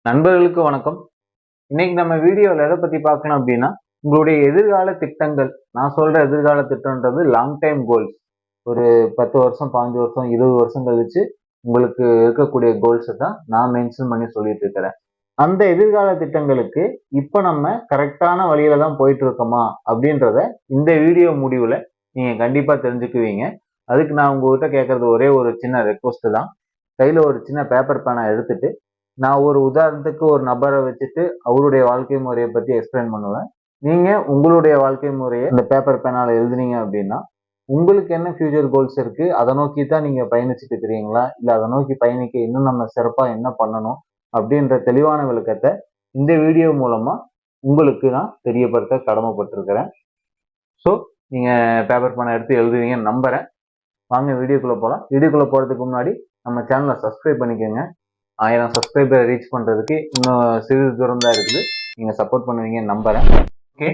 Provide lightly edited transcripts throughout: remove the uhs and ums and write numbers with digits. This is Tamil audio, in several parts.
நண்பர்களுக்கு வணக்கம். இன்னைக்கு நம்ம வீடியோவில் எதை பத்தி பார்க்கலாம் அப்படின்னா, உங்களுடைய எதிர்கால திட்டங்கள். நான் சொல்ற எதிர்கால திட்டம்ன்றது லாங் டைம் கோல்ஸ். ஒரு 10 வருஷம், 15 வருஷம், 20 வருஷம் கழிச்சு உங்களுக்கு இருக்கக்கூடிய கோல்ஸை தான் நான் மென்ஷன் பண்ணி சொல்லிட்டு இருக்கிறேன். அந்த எதிர்கால திட்டங்களுக்கு இப்ப நம்ம கரெக்டான வழியில தான் போயிட்டு இருக்கோமா அப்படின்றத இந்த வீடியோ முடிவுல நீங்க கண்டிப்பா தெரிஞ்சுக்குவீங்க. அதுக்கு நான் உங்ககிட்ட கேட்கறது ஒரே ஒரு சின்ன ரெக்வஸ்ட் தான். கையில ஒரு சின்ன பேப்பர் பேனா எடுத்துட்டு நான் ஒரு உதாரணத்துக்கு ஒரு நபரை வச்சுட்டு அவருடைய வாழ்க்கை முறையை பத்தி எக்ஸ்பிளைன் பண்ணுவேன். நீங்க உங்களுடைய வாழ்க்கை முறையை இந்த பேப்பர் பேனால எழுதுனீங்க அப்படின்னா உங்களுக்கு என்ன ஃபியூச்சர் கோல்ஸ் இருக்கு, அதை நோக்கி தான் நீங்க பயணிச்சுட்டு இருக்கிறீங்களா, இல்ல அதை நோக்கி பயணிக்க இன்னும் நம்ம சிறப்பா என்ன பண்ணணும் அப்படின்ற தெளிவான விளக்கத்தை இந்த வீடியோ மூலமா உங்களுக்கு நான் தெரியப்படுத்த கடமைப்பட்டிருக்கிறேன். ஸோ நீங்க பேப்பர் பேனா எடுத்து எழுதுவீங்கன்னு நம்புறேன். வாங்க வீடியோக்குள்ள போகலாம். வீடியோக்குள்ள போறதுக்கு முன்னாடி நம்ம சேனலை சப்ஸ்கிரைப் பண்ணிக்கோங்க. 1000 சப்ஸ்கிரைபரை ரீச் பண்றதுக்கு இன்னும் சிறிது தூரம் தான் இருக்குது. நீங்க சப்போர்ட் பண்ணுவீங்கன்னு நம்புறேன். ஓகே,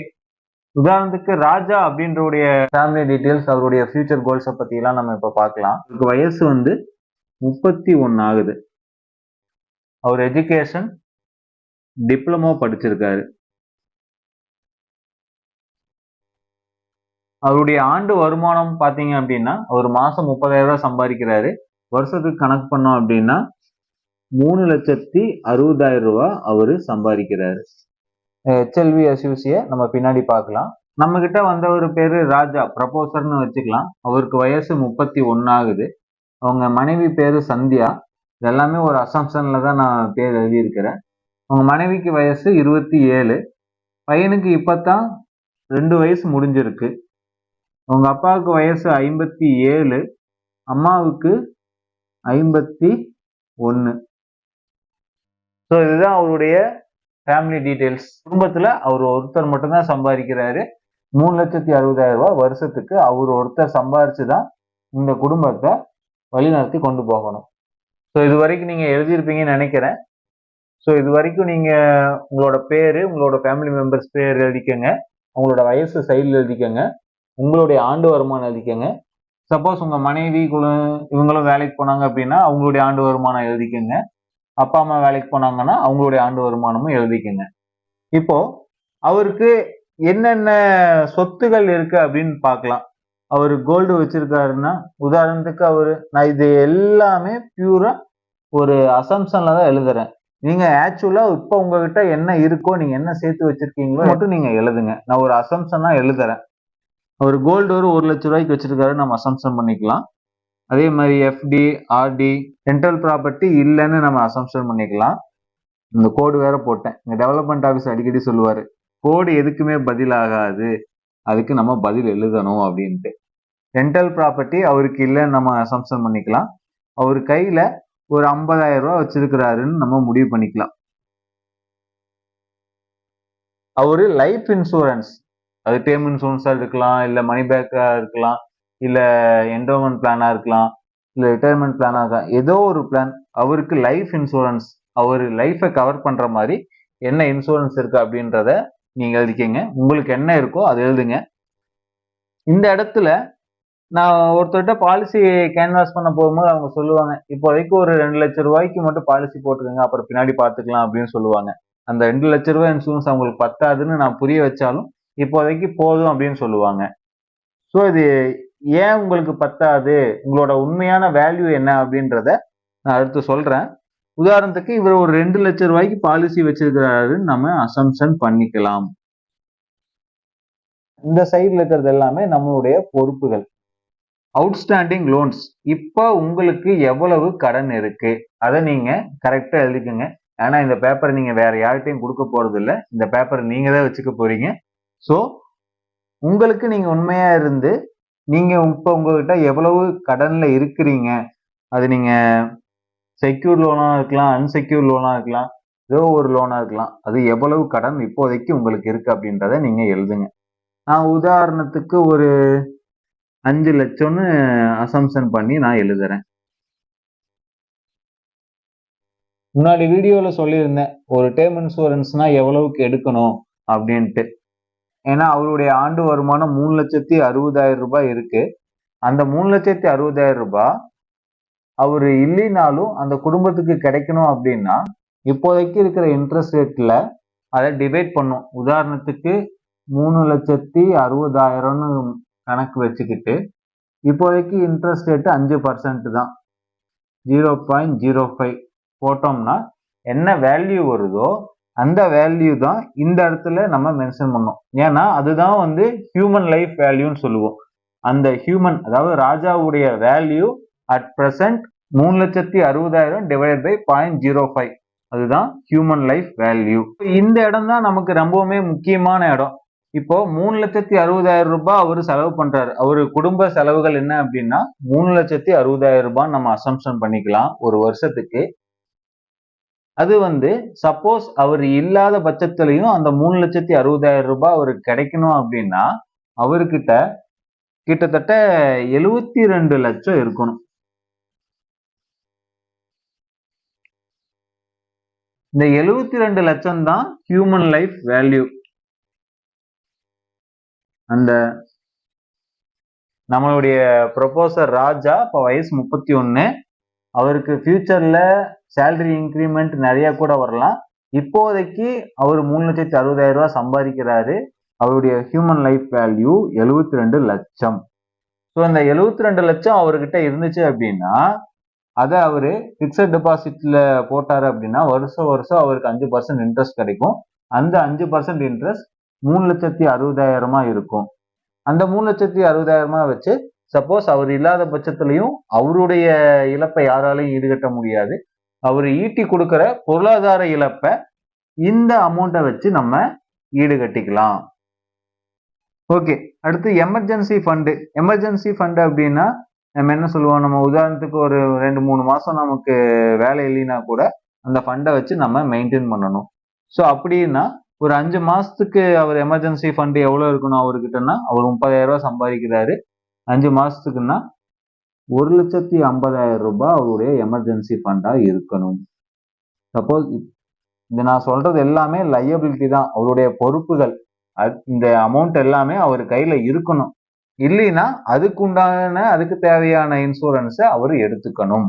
உதாரணத்துக்கு ராஜா அப்படின்றவுடைய ஃபேமிலி டீட்டெயில்ஸ், அவருடைய ஃபியூச்சர் கோல்ஸை பத்தி எல்லாம் நம்ம இப்ப பார்க்கலாம். அவருக்கு வயசு 31 ஆகுது. அவர் எஜுகேஷன் டிப்ளமோ படிச்சிருக்காரு. அவருடைய ஆண்டு வருமானம் பாத்தீங்க அப்படின்னா ஒரு மாசம் 30,000 ரூபாய் சம்பாதிக்கிறாரு. வருஷத்துக்கு கணக்கு பண்ணோம் அப்படின்னா 3,60,000 ரூபாய் அவரு சம்பாதிக்கிறாரு. HLV அசோசிய நம்ம பின்னாடி பார்க்கலாம். நம்ம கிட்ட வந்தவர் பேரு ராஜா, ப்ரப்போசர்னு வச்சுக்கலாம். அவருக்கு வயசு 31 ஆகுது. அவங்க மனைவி பேரு சந்தியா. எல்லாமே ஒரு அசம்ஷன்ல தான் நான் பேர் எழுதியிருக்கிறேன். அவங்க மனைவிக்கு வயசு 27. பையனுக்கு இப்பதான் 2 வயசு முடிஞ்சிருக்கு. அவங்க அப்பாவுக்கு வயசு 57, அம்மாவுக்கு 51. ஸோ இதுதான் அவருடைய ஃபேமிலி டீடைல்ஸ். குடும்பத்துல அவர் ஒருத்தர் மட்டும்தான் சம்பாதிக்கிறாரு. 3,60,000 ரூபாய் வருஷத்துக்கு அவர் ஒருத்தர் சம்பாரிச்சுதான் இந்த குடும்பத்தை வழிநடத்தி கொண்டு போகணும். ஸோ இது வரைக்கும் நீங்க எழுதியிருப்பீங்கன்னு நினைக்கிறேன். ஸோ இது வரைக்கும் நீங்க உங்களோட பேரு, உங்களோட ஃபேமிலி மெம்பர்ஸ் பேர் எழுதிக்கங்க, உங்களோட வயசு சைடில் எழுதிக்கங்க, உங்களுடைய ஆண்டு வருமானம் எழுதிக்கங்க. சப்போஸ் உங்க மனைவி இவங்களும் வேலைக்கு போனாங்க அப்படின்னா அவங்களுடைய ஆண்டு வருமானம் எழுதிக்கங்க. அப்பா அம்மா வேலைக்கு போனாங்கன்னா அவங்களுடைய ஆண்டு வருமானமும் எழுதிக்கங்க. இப்போ அவருக்கு என்னென்ன சொத்துகள் இருக்கு அப்படின்னு பார்க்கலாம். அவரு கோல்டு வச்சிருக்காருன்னா, உதாரணத்துக்கு நான் இது எல்லாமே பியூரா ஒரு அசம்ஷன்ல தான் எழுதுறேன். நீங்க ஆக்சுவலா இப்ப உங்ககிட்ட என்ன இருக்கோ, நீங்க என்ன சேர்த்து வச்சிருக்கீங்களோ மட்டும் நீங்க எழுதுங்க. நான் ஒரு அசம்ஷனா எழுதுறேன். அவர் கோல்டு ஒரு 1,00,000 ரூபாய்க்கு வச்சிருக்காரு, நம்ம அசம்ஷன் பண்ணிக்கலாம். அதே மாதிரி FD, RD, ரெண்டல் ப்ராப்பர்ட்டி இல்லைன்னு நம்ம அசம்ஷன் பண்ணிக்கலாம். இந்த கோடு வேற போட்டேன். இந்த டெவலப்மெண்ட் ஆஃபீஸ் அடிக்கடி சொல்லுவாரு, கோடு எதுக்குமே பதில் ஆகாது, அதுக்கு நம்ம பதில் எழுதணும் அப்படின்ட்டு. ரெண்டல் ப்ராப்பர்ட்டி அவருக்கு இல்லைன்னு நம்ம அசம்ஷன் பண்ணிக்கலாம். அவர் கையில ஒரு 50,000 ரூபாய் வச்சிருக்கிறாருன்னு நம்ம முடிவு பண்ணிக்கலாம். அவரு லைஃப் இன்சூரன்ஸ், அது டேர்ம் இன்சூரன்ஸா இருக்கலாம், இல்ல மணி பேக்கா இருக்கலாம், இல்ல என்டோமெண்ட் பிளானா இருக்கலாம், இல்ல ரிட்டையர்மெண்ட் பிளானா இருக்கலாம். ஏதோ ஒரு பிளான் அவருக்கு லைஃப் இன்சூரன்ஸ், அவர் லைஃபை கவர் பண்ற மாதிரி என்ன இன்சூரன்ஸ் இருக்கு அப்படின்றத நீங்க எழுதிக்கங்க. உங்களுக்கு என்ன இருக்கோ அதை எழுதுங்க. இந்த இடத்துல நான் ஒருத்தர்கிட்ட பாலிசி கேன்வாஸ் பண்ண போகும்போது அவங்க சொல்லுவாங்க, இப்போதைக்கு ஒரு 2,00,000 ரூபாய்க்கு மட்டும் பாலிசி போட்டுக்கோங்க, அப்புறம் பின்னாடி பாத்துக்கலாம் அப்படின்னு சொல்லுவாங்க. அந்த 2,00,000 ரூபாய் இன்சூரன்ஸ் அவங்களுக்கு பத்தாதுன்னு நான் புரிய வச்சாலும் இப்போதைக்கு போதும் அப்படின்னு சொல்லுவாங்க. ஸோ இது ஏன் உங்களுக்கு பத்தாது, உங்களோட உண்மையான வேல்யூ என்ன அப்படின்றத நான் அடுத்து சொல்றேன். உதாரணத்துக்கு இவர் ஒரு 2,00,000 ரூபாய்க்கு பாலிசி வச்சிருக்கிறாருன்னு நம்ம அசம்ஷன் பண்ணிக்கலாம். இந்த சைட்ல இருக்கிறது எல்லாமே நம்மளுடைய பொறுப்புகள். அவுட்ஸ்டாண்டிங் லோன்ஸ், இப்ப உங்களுக்கு எவ்வளவு கடன் இருக்கு அதை நீங்க கரெக்டா எழுதிக்கங்க. ஏன்னா இந்த பேப்பர் நீங்க வேற யார்கிட்டையும் கொடுக்க போறது இல்லை. இந்த பேப்பர் நீங்க தான் வச்சுக்க போறீங்க. ஸோ உங்களுக்கு நீங்க உண்மையா இருந்து நீங்க இப்ப உங்ககிட்ட எவ்வளவு கடன்ல இருக்கிறீங்க, அது நீங்க செக்யூர் லோனா இருக்கலாம், அன்செக்யூர் லோனா இருக்கலாம், ஏதோ ஒரு லோனா இருக்கலாம், அது எவ்வளவு கடன் இப்போதைக்கு உங்களுக்கு இருக்கு அப்படின்றத நீங்க எழுதுங்க. நான் உதாரணத்துக்கு ஒரு 5 லட்சம்னு அசம்ஷன் பண்ணி நான் எழுதுறேன். முன்னாடி வீடியோல சொல்லியிருந்தேன் ஒரு டேர்ம் இன்சூரன்ஸ்னா எவ்வளவுக்கு எடுக்கணும் அப்படின்ட்டு. ஏன்னா அவருடைய ஆண்டு வருமானம் 3,60,000 ரூபாய் இருக்கு. அந்த 3,60,000 ரூபாய் அவரு இல்லைனாலும் அந்த குடும்பத்துக்கு கிடைக்கணும் அப்படின்னா இப்போதைக்கு இருக்கிற இன்ட்ரெஸ்ட் ரேட்ல அதை டிவைட் பண்ணும். உதாரணத்துக்கு 3,60,000ன்னு கணக்கு வச்சுக்கிட்டு இப்போதைக்கு இன்ட்ரெஸ்ட் ரேட்டு 5% தான், 0.05 போட்டோம்னா என்ன வேல்யூ வருதோ அந்த வேல்யூ தான் இந்த இடத்துல நம்ம மென்ஷன் பண்ணோம். ஏன்னா அதுதான் வந்து ஹியூமன் லைஃப் வேல்யூன்னு சொல்லுவோம். அந்த ஹியூமன், அதாவது ராஜாவுடைய value at present 3,60,000 divide by 0.05, அதுதான் ஹியூமன் லைஃப் வேல்யூ. இந்த இடம் தான் நமக்கு ரொம்பவுமே முக்கியமான இடம். இப்போ 3,60,000 ரூபாய் அவரு செலவு பண்றாரு. அவரு குடும்ப செலவுகள் என்ன அப்படின்னா 3,60,000 ரூபாய் நம்ம அசம்ஷன் பண்ணிக்கலாம் ஒரு வருஷத்துக்கு. அது வந்து சப்போஸ் அவர் இல்லாத பட்சத்திலையும் அந்த 3,60,000 ரூபாய் அவருக்கு கிடைக்கணும் அப்படின்னா அவர்கிட்ட கிட்டத்தட்ட 72 லட்சம் இருக்கணும். இந்த 72 லட்சம் தான் ஹியூமன் லைஃப் வேல்யூ. அந்த நம்மளுடைய ப்ரொபோசர் ராஜா இப்போ வயசு 31, அவருக்கு ஃபியூச்சர்ல சேலரி இன்க்ரிமெண்ட் நிறைய கூட வரலாம். இப்போதைக்கு அவர் 3,60,000 ரூபாய் சம்பாதிக்கிறாரு. அவருடைய ஹியூமன் லைஃப் வேல்யூ 72 லட்சம். ஸோ அந்த 72 லட்சம் அவர்கிட்ட இருந்துச்சு அப்படின்னா அதை அவரு பிக்சட் டெபாசிட்ல போட்டாரு அப்படின்னா வருஷம் வருஷம் அவருக்கு 5% இன்ட்ரெஸ்ட் கிடைக்கும். அந்த 5% இன்ட்ரெஸ்ட் 3,60,000 இருக்கும். அந்த 3,60,000 வச்சு சப்போஸ் அவர் இல்லாத பட்சத்திலையும் அவருடைய இழப்பை யாராலையும் ஈடுகட்ட முடியாது. அவர் ஈட்டி கொடுக்கிற பொருளாதார இழப்பை இந்த அமௌண்ட்டை வச்சு நம்ம ஈடுகட்டிக்கலாம். ஓகே, அடுத்து எமர்ஜென்சி ஃபண்டு. எமர்ஜென்சி ஃபண்டு அப்படின்னா நம்ம என்ன சொல்லுவோம், நம்ம உதாரணத்துக்கு ஒரு 2-3 மாசம் நமக்கு வேலை இல்லைன்னா கூட அந்த ஃபண்டை வச்சு நம்ம மெயின்டைன் பண்ணணும். ஸோ அப்படின்னா ஒரு 5 மாசத்துக்கு அவர் எமர்ஜென்சி ஃபண்டு எவ்வளவு இருக்கணும் அவர்கிட்டன்னா, அவர் 30,000 ரூபாய் சம்பாதிக்கிறாரு. 5 மாசத்துக்குன்னா 1,50,000 ரூபாய் அவருடைய எமர்ஜென்சி ஃபண்டா இருக்கணும். சப்போஸ் இந்த நான் சொல்றது எல்லாமே லையபிலிட்டி தான், அவருடைய பொறுப்புகள். இந்த அமௌண்ட் எல்லாமே அவர் கையில இருக்கணும். இல்லைன்னா அதுக்கு தேவையான இன்சூரன்ஸை அவர் எடுத்துக்கணும்.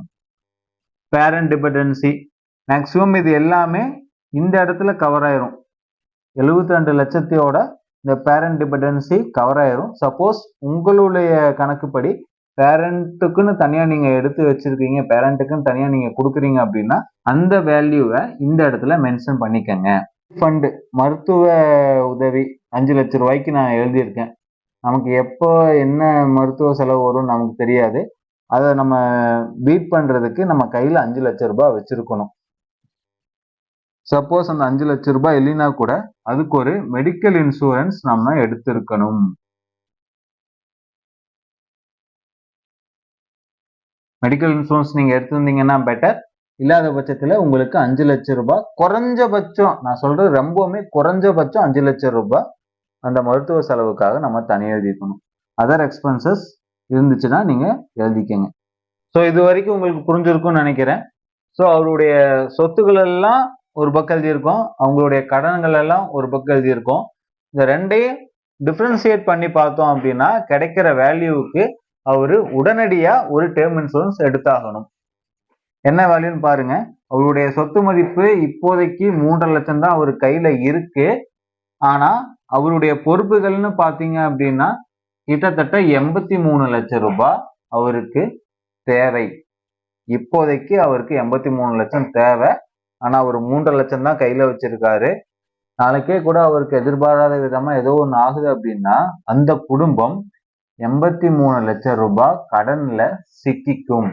பேரண்ட் டிபெண்டன்சி மேக்சிமம் இது எல்லாமே இந்த இடத்துல கவர் ஆயிரும். 72 லட்சத்தோட இந்த பேரண்ட் டிபெண்டன்சி கவர் ஆயிரும். சப்போஸ் உங்களுடைய கணக்குப்படி பேரண்ட்டுக்குன்னு தனியா நீங்க எடுத்து வச்சிருக்கீங்க, பேரண்ட்டுக்குன்னு தனியா நீங்க கொடுக்குறீங்க அப்படின்னா அந்த வேல்யூவை இந்த இடத்துல மென்ஷன் பண்ணிக்கங்க. ஃபண்டு மருத்துவ உதவி 5 லட்சம் ரூபாய்க்கு நான் எழுதியிருக்கேன். நமக்கு எப்போ என்ன மருத்துவ செலவு வரும் நமக்கு தெரியாது. அதை நம்ம பீட் பண்றதுக்கு நம்ம கையில 5 லட்சம் ரூபாய் வச்சிருக்கணும். சப்போஸ் அந்த 5 லட்சம் ரூபாய் இல்லைன்னா கூட அதுக்கு ஒரு மெடிக்கல் இன்சூரன்ஸ் நம்ம எடுத்திருக்கணும். மெடிக்கல் இன்சூரன்ஸ் நீங்க எடுத்திருந்தீங்கன்னா பெட்டர். இல்லாத பட்சத்துல உங்களுக்கு 5 லட்சம் ரூபாய் குறைஞ்சபட்சம், நான் சொல்றது ரொம்பவுமே குறைஞ்சபட்சம் 5 லட்சம் ரூபாய் அந்த மருத்துவ செலவுக்காக நம்ம தனியாக எழுதிக்கணும். அதர் எக்ஸ்பென்சஸ் இருந்துச்சுன்னா நீங்க எழுதிக்கங்க. ஸோ இது வரைக்கும் உங்களுக்கு புரிஞ்சிருக்கும்னு நினைக்கிறேன். ஸோ அவருடைய சொத்துக்கள் எல்லாம் ஒரு பக்கம் எழுதியிருக்கோம், அவங்களுடைய கடன்கள் எல்லாம் ஒரு பக்கம் எழுதியிருக்கோம். இந்த ரெண்டையும் டிஃபரன்சியேட் பண்ணி பார்த்தோம் அப்படின்னா கிடைக்கிற வேல்யூவுக்கு அவரு உடனடியா ஒரு டேர்ம் இன்சூரன்ஸ் எடுத்தாகணும். என்ன வேல்யூன்னு பாருங்க. அவருடைய சொத்து மதிப்பு இப்போதைக்கு 3.5 லட்சம் தான் அவர் கையில இருக்கு. ஆனா அவருடைய பொறுப்புகள்னு பாத்தீங்க அப்படின்னா கிட்டத்தட்ட 83 லட்சம் ரூபாய் அவருக்கு தேவை. இப்போதைக்கு அவருக்கு 83 லட்சம் தேவை. ஆனா அவர் 3.5 லட்சம் தான் கையில வச்சிருக்காரு. நாளைக்கே கூட அவருக்கு எதிர்பாராத விதமா ஏதோ ஒண்ணு ஆகுது அப்படின்னா அந்த குடும்பம் 83 லட்சம் ரூபாய் கடன்ல சிக்கிக்கும்.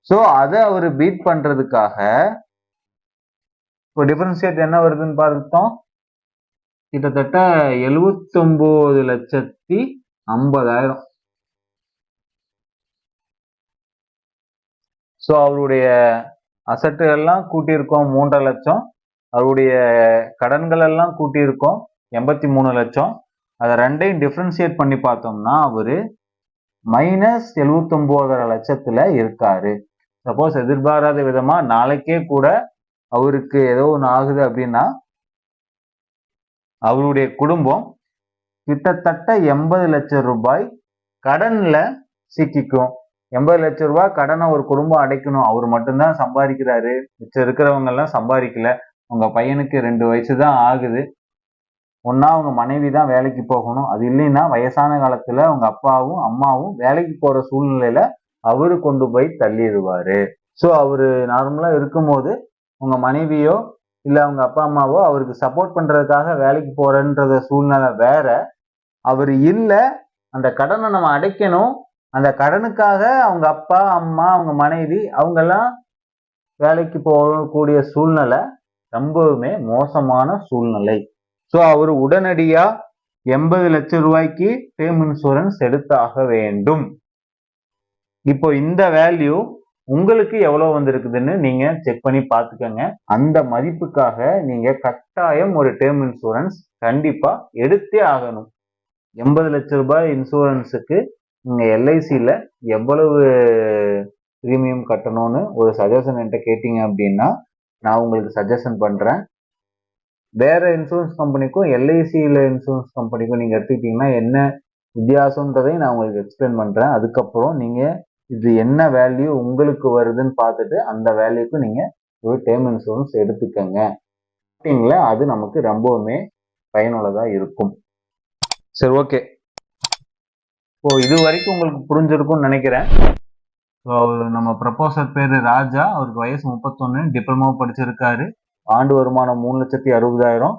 சோ அதை அவர் பீட் பண்றதுக்காக இப்போ டிஃபரன்ஷியேட் என்ன வருதுன்னு பார்த்தோம், கிட்டத்தட்ட 79,50,000. ஸோ அவருடைய அசட்டுகள் எல்லாம் கூட்டியிருக்கோம் 3.5 லட்சம், அவருடைய கடன்கள் எல்லாம் கூட்டியிருக்கோம் 83 லட்சம். அதை ரெண்டையும் டிஃபரன்ஷியேட் பண்ணி பார்த்தோம்னா அவரு -79.5 லட்சத்துல இருக்காரு. சப்போஸ் எதிர்பாராத விதமா நாளைக்கே கூட அவருக்கு ஏதோ ஒன்று ஆகுது அப்படின்னா அவருடைய குடும்பம் கிட்டத்தட்ட 80 லட்சம் ரூபாய் கடன்ல சிக்கிக்கும். 80 லட்ச ரூபாய் கடனை ஒரு குடும்பம் அடைக்கணும். அவர் மட்டும்தான் சம்பாதிக்கிறாரு. மிச்சம் இருக்கிறவங்க எல்லாம் சம்பாதிக்கல. உங்க பையனுக்கு 2 வயசு தான் ஆகுது. ஒன்னா உங்க மனைவி தான் வேலைக்கு போகணும். அது இல்லைன்னா வயசான காலத்துல உங்க அப்பாவும் அம்மாவும் வேலைக்கு போற சூழ்நிலையில அவரு கொண்டு போய் தள்ளிடுவாரு. ஸோ அவரு நார்மலா இருக்கும்போது உங்க மனைவியோ இல்ல அவங்க அப்பா அம்மாவோ அவருக்கு சப்போர்ட் பண்றதுக்காக வேலைக்கு போறன்ற சூழ்நிலை வேற. அவர் இல்ல, அந்த கடனை நம்ம அடைக்கணும். அந்த கடனுக்காக அவங்க அப்பா அம்மா அவங்க மனைவி அவங்கெல்லாம் வேலைக்கு போகக்கூடிய சூழ்நிலை ரொம்பவுமே மோசமான சூழ்நிலை. ஸோ அவர் உடனடியா 80 லட்சம் ரூபாய்க்கு டேர்ம் இன்சூரன்ஸ் எடுத்தாக வேண்டும். இப்போ இந்த வேல்யூ உங்களுக்கு எவ்வளவு வந்திருக்குதுன்னு நீங்க செக் பண்ணி பார்த்துக்கோங்க. அந்த மதிப்புக்காக நீங்க கட்டாயம் ஒரு டேர்ம் இன்சூரன்ஸ் கண்டிப்பா எடுத்தே ஆகணும். 80 லட்சம் ரூபாய் இன்சூரன்ஸுக்கு நீங்க எல்ஐசியில எவ்வளவு பிரீமியம் கட்டணும்னு ஒரு சஜஷன் என்கிட்ட கேட்டீங்க அப்படின்னா நான் உங்களுக்கு சஜஷன் பண்றேன். வேற இன்சூரன்ஸ் கம்பெனிக்கும் எல்ஐசியில இன்சூரன்ஸ் கம்பெனிக்கும் நீங்க எடுத்துக்கிட்டீங்கன்னா என்ன வித்தியாசம்ன்றதையும் நான் உங்களுக்கு எக்ஸ்பிளைன் பண்றேன். அதுக்கப்புறம் நீங்க இது என்ன வேல்யூ உங்களுக்கு வருதுன்னு பார்த்துட்டு அந்த வேல்யூக்கு நீங்க ஒரு டேர்ம் இன்சூரன்ஸ் எடுத்துக்கங்க. அது நமக்கு ரொம்பவுமே பயனுள்ளதா இருக்கும். சரி, ஓகே. இப்போ இது வரைக்கும் உங்களுக்கு புரிஞ்சிருக்கும்னு நினைக்கிறேன். நம்ம ப்ரப்போசர் பேரு ராஜா. அவருக்கு வயசு 31, டிப்ளமோ படிச்சிருக்காரு. ஆண்டு வருமானம் 3,60,000.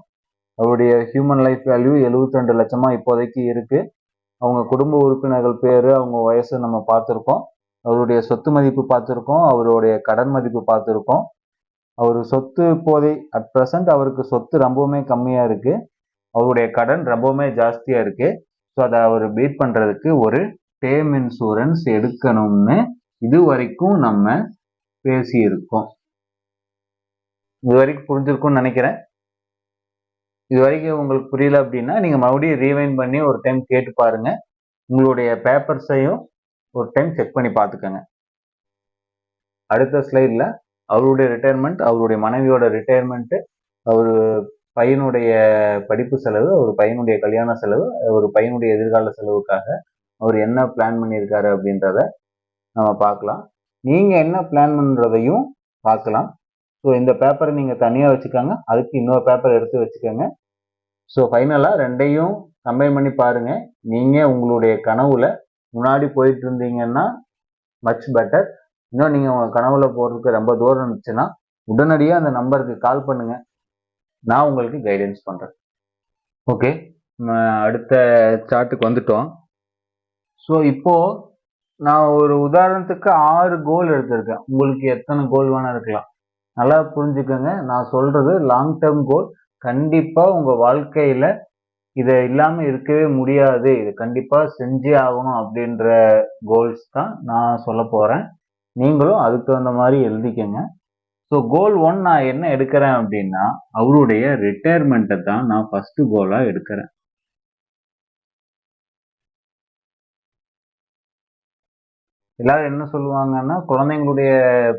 அவருடைய ஹியூமன் லைஃப் வேல்யூ 72 லட்சமா இப்போதைக்கு இருக்கு. அவங்க குடும்ப உறுப்பினர்கள் பேரு அவங்க வயசு நம்ம பார்த்துருக்கோம். அவருடைய சொத்து மதிப்பு பார்த்துருக்கோம். அவருடைய கடன் மதிப்பு பார்த்துருக்கோம். அவர் சொத்து இப்போதை அட் ப்ரெசன்ட் அவருக்கு சொத்து ரொம்பவுமே கம்மியா இருக்கு. அவருடைய கடன் ரொம்பவுமே ஜாஸ்தியா இருக்கு. ஸோ அதை அவர் பீட் பண்றதுக்கு ஒரு டேர்ம் இன்சூரன்ஸ் எடுக்கணும்னு இது வரைக்கும் நம்ம பேசியிருக்கோம். இது வரைக்கும் புரிஞ்சிருக்கும்னு நினைக்கிறேன். இது வரைக்கும் உங்களுக்கு புரியல அப்படின்னா நீங்க மறுபடியும் ரீவைண்ட் பண்ணி ஒரு டைம் கேட்டு பாருங்க. உங்களுடைய பேப்பர்ஸையும் ஒரு டைம் செக் பண்ணி பார்த்துக்கோங்க. அடுத்த ஸ்லைட்ல அவருடைய ரிட்டையர்மெண்ட், அவருடைய மனைவியோட ரிட்டையர்மெண்ட், அவர் பையனுடைய படிப்பு செலவு, ஒரு பையனுடைய கல்யாண செலவு, ஒரு பையனுடைய எதிர்கால செலவுக்காக அவர் என்ன பிளான் பண்ணியிருக்காரு அப்படின்றத நம்ம பார்க்கலாம். நீங்க என்ன பிளான் பண்றதையும் பார்க்கலாம். ஸோ இந்த பேப்பரை நீங்க தனியா வச்சுக்கோங்க, அதுக்கு இன்னொரு பேப்பர் எடுத்து வச்சுக்கோங்க. ஸோ ஃபைனலா ரெண்டையும் கம்பைன் பண்ணி பாருங்க. நீங்க உங்களுடைய கனவுல முன்னாடி போயிட்டு இருந்தீங்கன்னா மச் பெட்டர். இன்னும் நீங்க உங்க கனவுல போறதுக்கு ரொம்ப தூரம் இருந்துச்சுன்னா உடனடியாக அந்த நம்பருக்கு கால் பண்ணுங்க. நான் உங்களுக்கு கைடன்ஸ் பண்றேன். ஓகே, அடுத்த சார்ட்டுக்கு வந்துட்டோம். ஸோ இப்போ நான் ஒரு உதாரணத்துக்கு 6 கோல் எடுத்திருக்கேன். உங்களுக்கு எத்தனை கோல் வேணா இருக்கலாம். நல்லா புரிஞ்சுக்கோங்க. நான் சொல்றது லாங் டேர்ம் கோல். கண்டிப்பா உங்க வாழ்க்கையில இதை இல்லாம இருக்கவே முடியாது, இது கண்டிப்பா செஞ்சே ஆகணும் அப்படின்ற கோல்ஸ் தான் நான் சொல்ல போறேன். நீங்களும் அதுக்கு தகுந்த மாதிரி எழுதிக்கங்க. ஸோ கோல் 1 நான் என்ன எடுக்கிறேன் அப்படின்னா அவருடைய ரிட்டையர்மெண்ட்டை தான் நான் ஃபர்ஸ்ட் கோலா எடுக்கிறேன். எல்லாரும் என்ன சொல்லுவாங்கன்னா குழந்தைங்களுடைய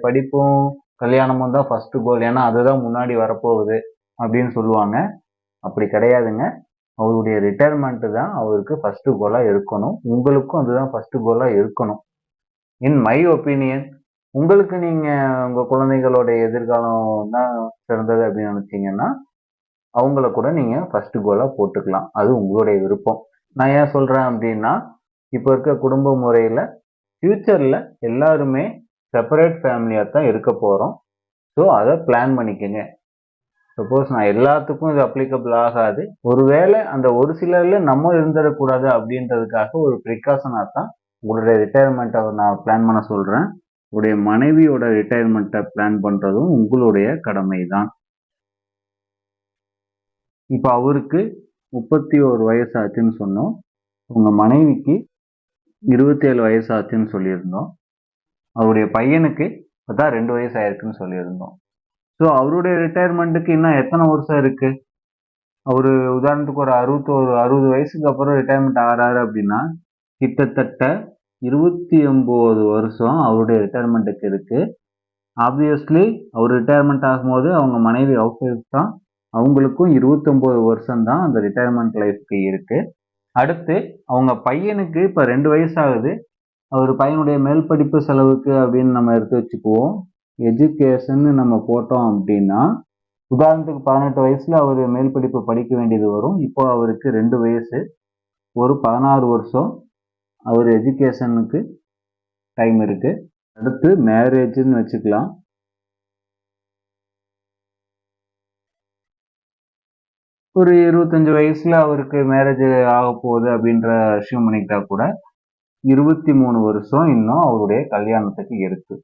படிப்பும் கல்யாணமும் தான் ஃபர்ஸ்ட் கோல், ஏன்னா அதுதான் முன்னாடி வரப்போகுது அப்படின்னு சொல்லுவாங்க. அப்படி கிடையாதுங்க. அவருடைய ரிட்டையர்மெண்ட் தான் அவருக்கு ஃபர்ஸ்ட் கோலா இருக்கணும். உங்களுக்கும் அதுதான் ஃபர்ஸ்ட் கோலா இருக்கணும். இன் மை ஒப்பீனியன், உங்களுக்கு நீங்க உங்க குழந்தைகளோட எதிர்காலம் தான் சிறந்தது அப்படின்னு நினைச்சீங்கன்னா அவங்கள கூட நீங்க ஃபர்ஸ்ட் கோலா போட்டுக்கலாம். அது உங்களுடைய விருப்பம். நான் ஏன் சொல்றேன் அப்படின்னா இப்போ இருக்க குடும்ப முறையில ஃபியூச்சர்ல எல்லாருமே செப்பரேட் ஃபேமிலியா தான் இருக்க போறோம். ஸோ அதை பிளான் பண்ணிக்கோங்க. சப்போஸ் நான் எல்லாத்துக்கும் இது அப்ளிகபிள் ஆகாது. ஒருவேளை அந்த ஒரு சிலர்ல நம்ம இருந்துடக்கூடாது அப்படின்றதுக்காக ஒரு ப்ரிகாஷனாக தான் உங்களுடைய ரிட்டையர்மெண்ட்டை நான் பிளான் பண்ண சொல்றேன். உங்களுடைய மனைவியோட ரிட்டையர்மெண்ட்டை பிளான் பண்றதும் உங்களுடைய கடமை தான். இப்போ அவருக்கு 31 வயசு ஆச்சுன்னு சொன்னோம். உங்க மனைவிக்கு 27 வயசு ஆச்சுன்னு சொல்லியிருந்தோம். அவருடைய பையனுக்கு இப்பதான் 2 வயசு ஆயிருக்குன்னு சொல்லியிருந்தோம். ஸோ அவருடைய ரிட்டையர்மெண்ட்டுக்கு இன்னும் எத்தனை வருஷம் இருக்கு? அவரு உதாரணத்துக்கு ஒரு 60 வயசுக்கு அப்புறம் ரிட்டையர்மெண்ட் ஆகிறாரு அப்படின்னா கிட்டத்தட்ட 29 வருஷம் அவருடைய ரிட்டையர்மெண்ட்டுக்கு இருக்கு. ஆப்வியஸ்லி அவர் ரிட்டையர்மெண்ட் ஆகும்போது அவங்க மனைவி ஹவுஸ் ஒய்ஃப் தான். அவங்களுக்கும் 29 வருஷம் தான் அந்த ரிட்டையர்மெண்ட் லைஃப்க்கு இருக்கு. அடுத்து அவங்க பையனுக்கு இப்போ 2 வயசு ஆகுது. அவர் பையனுடைய மேல் படிப்பு செலவுக்கு அப்படின்னு நம்ம எடுத்து வச்சுக்குவோம். எஜுகேஷன் நம்ம போட்டோம் அப்படின்னா, உதாரணத்துக்கு 18 வயசுல அவர் மேல் படிப்பு படிக்க வேண்டியது வரும். இப்போ அவருக்கு 2 வயசு, ஒரு 16 வருஷம் அவர் எஜுகேஷனுக்கு டைம் இருக்கு. அடுத்து மேரேஜ்னு வச்சுக்கலாம். ஒரு 25 வயசுல அவருக்கு மேரேஜ் ஆக போகுது அப்படின்ற அஷ்யூம் பண்ணிக்கிட்டா கூட 23 வருஷம் இன்னும் அவருடைய கல்யாணத்துக்கு இருக்கு.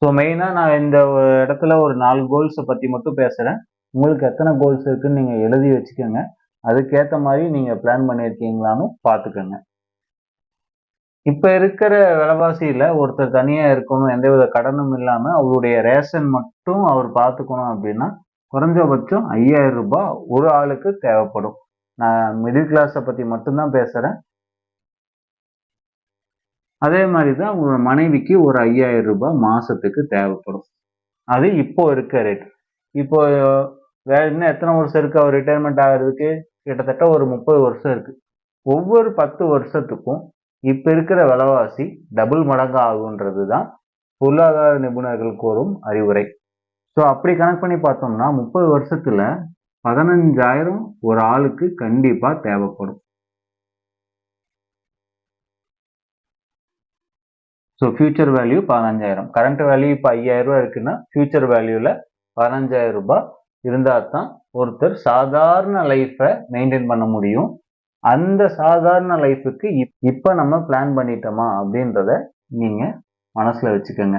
ஸோ மெயினா நான் இந்த இடத்துல ஒரு 4 கோல்ஸை பத்தி மட்டும் பேசுறேன். உங்களுக்கு எத்தனை கோல்ஸ் இருக்குன்னு நீங்க எழுதி வச்சுக்கோங்க. அதுக்கேற்ற மாதிரி நீங்க பிளான் பண்ணியிருக்கீங்களான்னு பார்த்துக்கோங்க. இப்ப இருக்கிற விலைவாசியில ஒருத்தர் தனியா இருக்கணும், எந்தவித கடனும் இல்லாம அவருடைய ரேஷன் மட்டும் அவர் பார்த்துக்கணும் அப்படின்னா குறைஞ்சபட்சம் 5000 ரூபாய் ஒரு ஆளுக்கு தேவைப்படும். நான் மிடில் கிளாஸை பத்தி மட்டும்தான் பேசுறேன். அதே மாதிரிதான் உங்க மனைவிக்கு ஒரு 5000 ரூபாய் மாசத்துக்கு தேவைப்படும். அது இப்போ இருக்க ரேட். இப்போ வேற இன்னும் எத்தனை வருஷம் இருக்கு அவர் ரிட்டையர்மெண்ட் ஆகிறதுக்கு? கிட்டத்தட்ட ஒரு 30 வருஷம் இருக்கு. ஒவ்வொரு 10 வருஷத்துக்கும் இப்ப இருக்கிற விலைவாசி டபுள் மடங்கு ஆகுன்றது தான் பொருளாதார நிபுணர்கள் கூறும் அறிவுரை. ஸோ அப்படி கணக்கு பண்ணி பார்த்தோம்னா 30 வருஷத்துல 15,000 ஒரு ஆளுக்கு கண்டிப்பா தேவைப்படும். So future value 15,000. Current value இப்போ 5,000 ரூபாய் இருக்குன்னா ஃபியூச்சர் வேல்யூல 15,000 ரூபாய் இருந்தால் தான் ஒருத்தர் சாதாரண லைஃப்பை மெயின்டைன் பண்ண முடியும். அந்த சாதாரண லைஃபுக்கு இப்ப நம்ம பிளான் பண்ணிட்டோமா அப்படின்றத நீங்க மனசுல வச்சுக்கோங்க.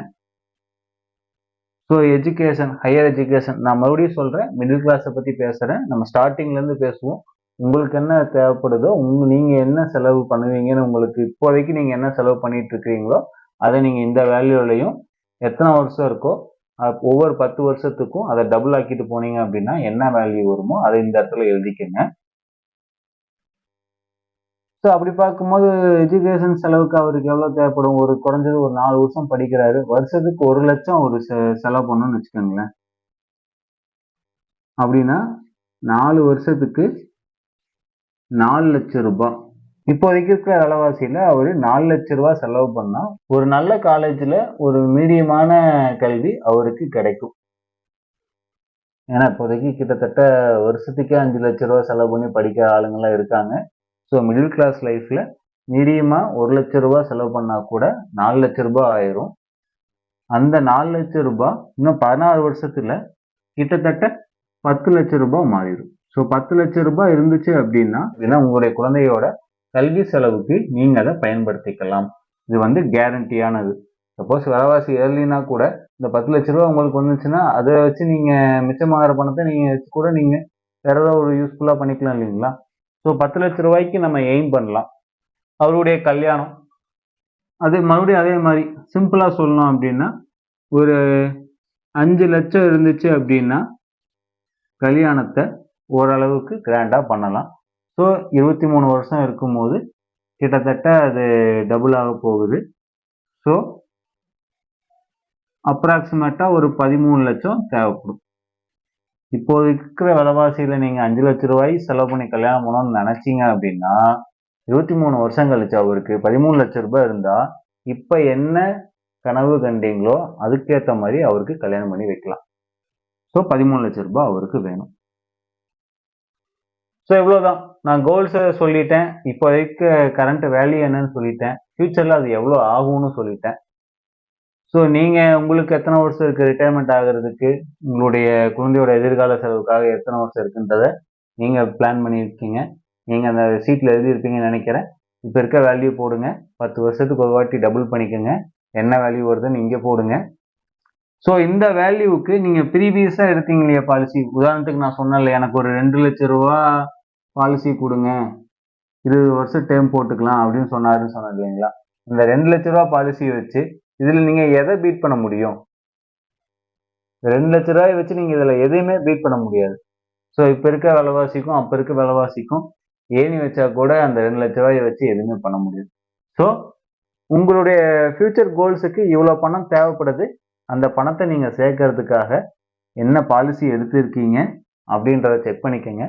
ஸோ எஜுகேஷன், ஹையர் எஜுகேஷன், நான் மறுபடியும் சொல்றேன், மிடில் கிளாஸை பத்தி பேசுறேன். நம்ம ஸ்டார்டிங்ல இருந்து பேசுவோம். உங்களுக்கு என்ன தேவைப்படுதோ, நீங்க என்ன செலவு பண்ணுவீங்கன்னு, உங்களுக்கு இப்போதைக்கு நீங்க என்ன செலவு பண்ணிட்டு இருக்கிறீங்களோ அதை நீங்க இந்த வேல்யூலையும் எத்தனை வருஷம் இருக்கோ ஒவ்வொரு 10 வருஷத்துக்கும் அதை டபுள் ஆக்கிட்டு போனீங்க அப்படின்னா என்ன வேல்யூ வருமோ அதை இந்த இடத்துல எழுதிக்கங்க. ஸோ அப்படி பார்க்கும்போது எஜுகேஷன் செலவுக்கு அவருக்கு எவ்வளோ தேவைப்படும்? ஒரு குறைஞ்சது ஒரு 4 வருஷம் படிக்கிறாரு, வருஷத்துக்கு 1 லட்சம் ஒரு செலவு பண்ணணும்னு வச்சுக்கோங்களேன். அப்படின்னா 4 வருஷத்துக்கு 4 லட்சம் ரூபாய். இப்போதைக்கு இருக்கிற விலைவாசியில அவரு 4 லட்சம் ரூபாய் செலவு பண்ணா ஒரு நல்ல காலேஜ்ல ஒரு மீடியமான கல்வி அவருக்கு கிடைக்கும். ஏன்னா இப்போதைக்கு கிட்டத்தட்ட வருஷத்துக்கே 5 லட்சம் ரூபாய் செலவு பண்ணி படிக்கிற ஆளுங்கெல்லாம் இருக்காங்க. ஸோ மிடில் கிளாஸ் லைஃப்ல மீடியமா 1 லட்சம் ரூபாய் செலவு பண்ணா கூட 4 லட்சம் ரூபாய் ஆயிரும். அந்த 4 லட்சம் ரூபாய் இன்னும் 16 வருஷத்துல கிட்டத்தட்ட 10 லட்சம் ரூபாய் மாறிடும். ஸோ 10 லட்சம் ரூபாய் இருந்துச்சு அப்படின்னா உங்களுடைய குழந்தையோட கல்வி செலவுக்கு நீங்க அதை பயன்படுத்திக்கலாம். இது கேரண்டியானது. சப்போஸ் விலைவாசி ஏறலினா கூட இந்த 10 லட்ச ரூபாய் உங்களுக்கு வந்துச்சுன்னா அதை வச்சு நீங்க மிச்சமாகிற பணத்தை நீங்க வச்சு கூட நீங்க வேற ஏதாவது ஒரு யூஸ்ஃபுல்லா பண்ணிக்கலாம் இல்லைங்களா? ஸோ 10 லட்ச ரூபாய்க்கு நம்ம எய்ம் பண்ணலாம். அவருடைய கல்யாணம் அது மறுபடியும் அதே மாதிரி சிம்பிளா சொல்லணும் அப்படின்னா ஒரு 5 லட்சம் இருந்துச்சு அப்படின்னா கல்யாணத்தை ஓரளவுக்கு கிராண்டா பண்ணலாம். ஸோ 23 வருஷம் இருக்கும்போது கிட்டத்தட்ட அது டபுள் ஆக போகுது. ஸோ அப்ராக்சிமேட்டா ஒரு 13 லட்சம் தேவைப்படும். இப்போ இருக்கிற விலைவாசியில நீங்க 5 லட்சம் ரூபாய் செலவு பண்ணி கல்யாணம் பண்ணணும்னு நினைச்சீங்க அப்படின்னா 23 வருஷம் கழிச்சு அவருக்கு 13 லட்சம் ரூபாய் இருந்தா இப்ப என்ன கனவு கண்டீங்களோ அதுக்கேற்ற மாதிரி அவருக்கு கல்யாணம் பண்ணி வைக்கலாம். ஸோ 13 லட்சம் ரூபாய் அவருக்கு வேணும். ஸோ இவ்வளவுதான். நான் கோல்ஸை சொல்லிட்டேன், இப்போதைக்கு கரண்ட் வேல்யூ என்னன்னு சொல்லிட்டேன், ஃபியூச்சர்ல அது எவ்வளோ ஆகும்னு சொல்லிட்டேன். ஸோ நீங்க உங்களுக்கு எத்தனை வருஷம் இருக்கு ரிட்டையர்மெண்ட் ஆகிறதுக்கு, உங்களுடைய குழந்தையோட எதிர்கால செலவுக்காக எத்தனை வருஷம் இருக்குன்றத நீங்க பிளான் பண்ணியிருக்கீங்க. நீங்க அந்த சீட்ல எழுதியிருப்பீங்கன்னு நினைக்கிறேன். இப்போ இருக்க வேல்யூ போடுங்க, 10 வருஷத்துக்கு ஒரு வாட்டி டபுள் பண்ணிக்கோங்க, என்ன வேல்யூ வருதுன்னு இங்கே போடுங்க. ஸோ இந்த வேல்யூவுக்கு நீங்க ப்ரீவியஸா எடுத்தீங்க இல்லையா பாலிசி, உதாரணத்துக்கு நான் சொன்னேன்ல எனக்கு ஒரு 2 லட்சம் ரூபா பாலிசி கொடுங்க, 20 வருஷம் டேர்ம் போட்டுக்கலாம் அப்படின்னு சொன்னாருன்னு சொன்னேன் இல்லைங்களா? இந்த 2 லட்ச ரூபா பாலிசியை வச்சு இதுல நீங்க எதை பீட் பண்ண முடியும்? 2 லட்ச ரூபாயை வச்சு நீங்க இதுல எதையுமே பீட் பண்ண முடியாது. ஸோ இப்ப இருக்க விலைவாசிக்கும் அப்ப இருக்க விலைவாசிக்கும் ஏணி வச்சா கூட அந்த 2 லட்ச ரூபாயை வச்சு எதுவுமே பண்ண முடியாது. ஸோ உங்களுடைய ஃபியூச்சர் கோல்ஸுக்கு இவ்வளவு பணம் தேவைப்படுது. அந்த பணத்தை நீங்க சேர்க்கறதுக்காக என்ன பாலிசி எடுத்திருக்கீங்க அப்படின்றத செக் பண்ணிக்கோங்க.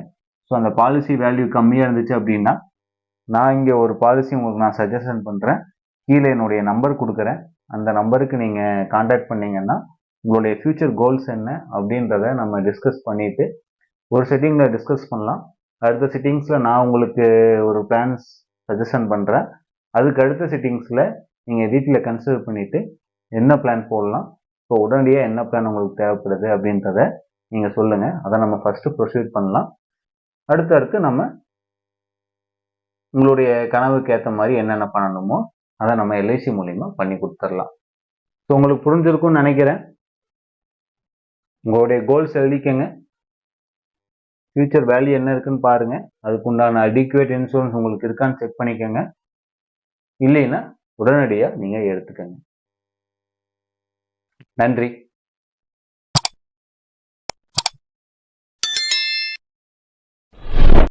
ஸோ அந்த பாலிசி வேல்யூ கம்மியா இருந்துச்சு அப்படின்னா நான் இங்க ஒரு பாலிசி உங்களுக்கு நான் சஜஷன் பண்றேன். கீழே என்னுடைய நம்பர் கொடுக்குறேன். அந்த நம்பருக்கு நீங்கள் காண்டாக்ட் பண்ணீங்கன்னா உங்களுடைய ஃப்யூச்சர் கோல்ஸ் என்ன அப்படின்றத நம்ம டிஸ்கஸ் பண்ணிவிட்டு ஒரு செட்டிங்கில் டிஸ்கஸ் பண்ணலாம். அடுத்த செட்டிங்ஸில் நான் உங்களுக்கு ஒரு பிளான்ஸ் சஜஷன் பண்ணுறேன். அதுக்கு அடுத்த செட்டிங்ஸில் நீங்கள் வீட்டில் கன்சிடர் பண்ணிவிட்டு என்ன பிளான் போடலாம், இப்போ உடனடியாக என்ன பிளான் உங்களுக்கு தேவைப்படுது அப்படின்றத நீங்கள் சொல்லுங்கள். அதை நம்ம ஃபஸ்ட்டு ப்ரொசீட் பண்ணலாம். அடுத்து நம்ம உங்களுடைய கனவுக்கு ஏற்ற மாதிரி என்னென்ன பண்ணணுமோ அதை நம்ம எல்ஐசி மூலிமா பண்ணி கொடுத்துடலாம். ஸோ உங்களுக்கு புரிஞ்சிருக்கும்னு நினைக்கிறேன். உங்களுடைய கோல்ஸ் எழுதிக்கங்க. ஃபியூச்சர் வேல்யூ என்ன இருக்குன்னு பாருங்க. அதுக்கு உண்டான அடிக்குவேட் இன்சூரன்ஸ் உங்களுக்கு இருக்கான்னு செக் பண்ணிக்கோங்க. இல்லைன்னா உடனடியாக நீங்கள் எடுத்துக்கங்க. நன்றி.